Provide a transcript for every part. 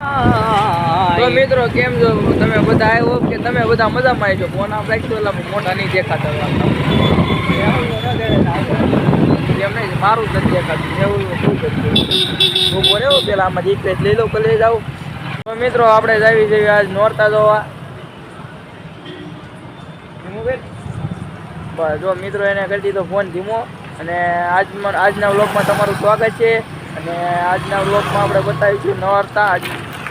તો મિત્રો કેમ છો તમે બધા આવ્યો કે તમે બધા મજામાં આવી છો ફોન આમ રાખજો એટલે મોટા નહીં દેખાતા એમ નહીં મારું જ દેખાતું એવું શું કરતું ઉભો રહ્યો પેલા આમાં રિક્વેસ્ટ લઈ લો કે લઈ જાઉં તો મિત્રો આપણે જાવી જઈએ આજ નોરતા જોવા બસ જો મિત્રો એને કરી દીધો ફોન ધીમો અને આજના વ્લોગમાં તમારું સ્વાગત છે અને આજના વ્લોગમાં આપણે બતાવીશું નોરતા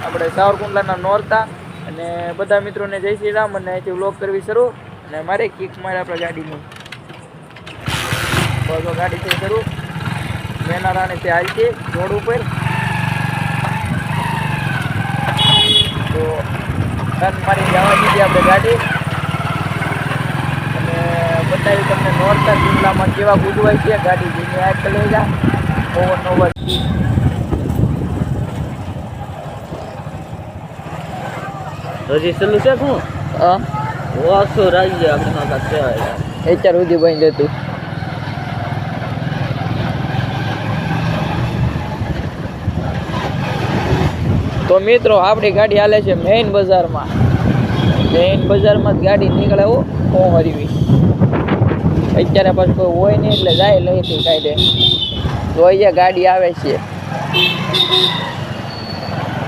આપણે સાવરકુંડલાના નોરતા અને બધા મિત્રોને જય શ્રી રામ અને અહીંથી વ્લોગ કરવી શરૂ અને મારે કિક મારે આપણે ગાડીની તો ગાડી છે શરૂ મેનારાને તે હાલ છે રોડ ઉપર તો મારી જવા દીધી આપણે ગાડી અને બતાવી તમને નોરતા જિલ્લામાં કેવા ઉજવાય છે ગાડી જેની આજ લઈ જા ઓવર ઓવર હજી સલું છે શું વાસો રાજ્ય આપણે કહેવાય અત્યાર સુધી બની જતું તો મિત્રો આપણી ગાડી હાલે છે મેઇન બજારમાં જ ગાડી નીકળે હરવી અત્યારે પાછું કોઈ હોય નહીં એટલે જાય લઈથી કાઢે તો અહીંયા ગાડી આવે છે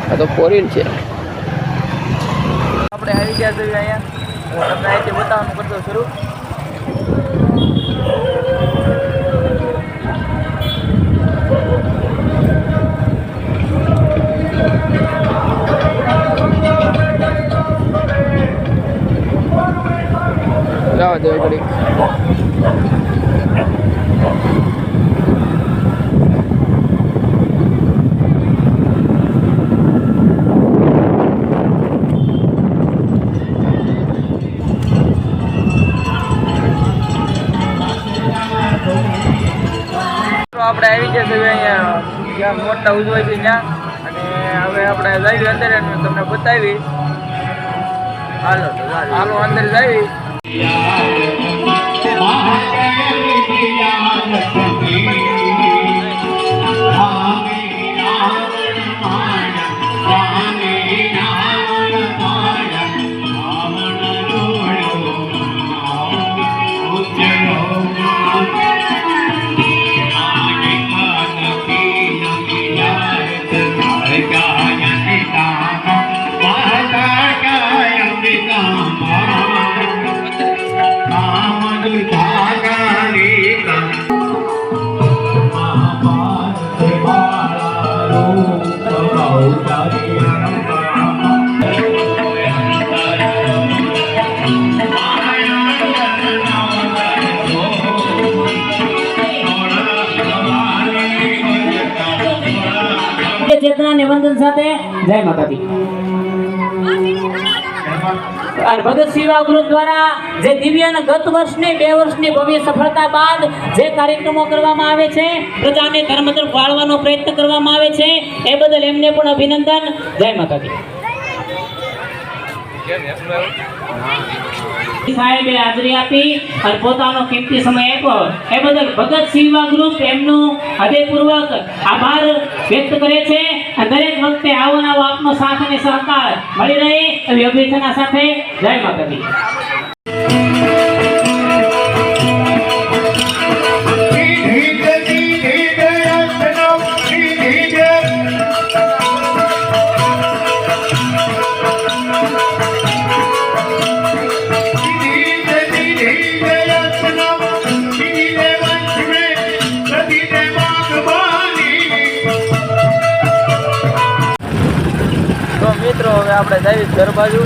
આ તો ફોરીલ છે આપણે આવી ગયા જોઈએ અહીંયા હું તમને અહીંથી બતાવવાનું કરતો શરૂ જવા દે ઘડી આપણે આવી જશે અહીંયા જ્યાં મોટા ઉજવાય છે ત્યાં અને હવે આપણે જઈએ અંદર તમને બતાવી હાલો અંદર જઈએ ચેતના નિવંદન સાથે જય માતાજી ભગત સેવા ગ્રુપ દ્વારા જે દિવ્ય અને ગત વર્ષની 2 વર્ષની ભવ્ય સફળતા બાદ જે કાર્યક્રમો કરવામાં આવે છે પ્રજાને ધર્મ તરફ વાળવાનો પ્રયત્ન કરવામાં આવે છે એ બદલ એમને પણ અભિનંદન જય માતાજી સાહેબે હાજરી આપી અને પોતાનો કિંમતી સમય આપ્યો એ બદલ ભગત સેવા ગ્રુપ એમનું હૃદયપૂર્વક આભાર વ્યક્ત કરે છે અને દરેક વખતે આવો નવો આપનો સાથ અને સહકાર મળી રહે એવી અભ્યર્થના સાથે જય માતાજી મિત્રો હવે આપણે જઈએ ઘર બાજુ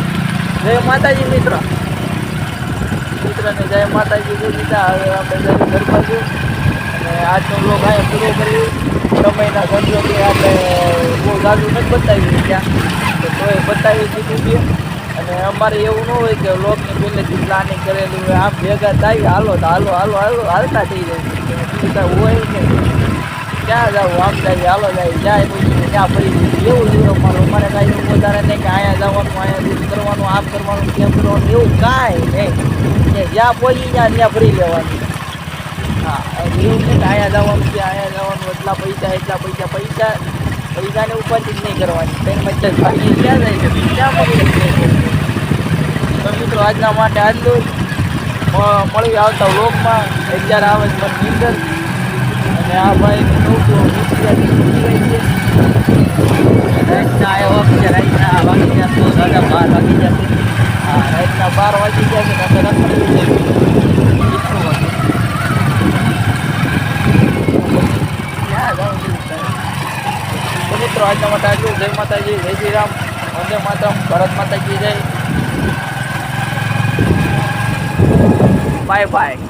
જય માતાજી મિત્રને જય માતાજી દીધા હવે આપણે જઈએ ઘર બાજુ અને આજનો બ્લોગ અહીંયા પૂરો કર્યું સમયના ગણ્યો આપણે બહુ જાજુ નથી બતાવ્યું ત્યાં તો તોય બતાવી દીધું છે અને અમારે એવું ન હોય કે બ્લોગની પહેલેથી પ્લાનિંગ કરેલું હોય આમ ભેગા થાય હાલો તો હાલતા થઈ જાય હોય ને ક્યાં જાવ આમ જાય હાલો જાય જાય ત્યાં પડી એવું અમારે કાંઈ એવું વધારે નહીં કે અહીંયા જવાનું અહીંયા કરવાનું આમ કરવાનું કેમ કરવાનું એવું કાંઈ નહીં જ્યાં પહોંચી જાય ત્યાં ફરી લેવાનું હા એવું નહીં કે અહીંયા જવાનું છે અહીંયા જવાનું એટલા પૈસા પૈસાની ઉપાધિ જ નહીં કરવાની કંઈ મતલબ ભાગી ક્યાં જાય છે ક્યાં મળી શકીએ તો મિત્રો આજના માટે આટલું મળી આવતા વ્લોગમાં અત્યારે આવે છે મને નીંદર અને આ ભાઈ રાતના આવ્યો છે રાતના વાગી ગયા તો દાદા 12 વાગી જશે હા રાતના 12 વાગી ગયા છે તો રખડવું છે મિત્રો આજના માટે આટલું જય માતાજી જય શ્રી રામ વંદે માતરમ ભારત માતા કી જય બાય બાય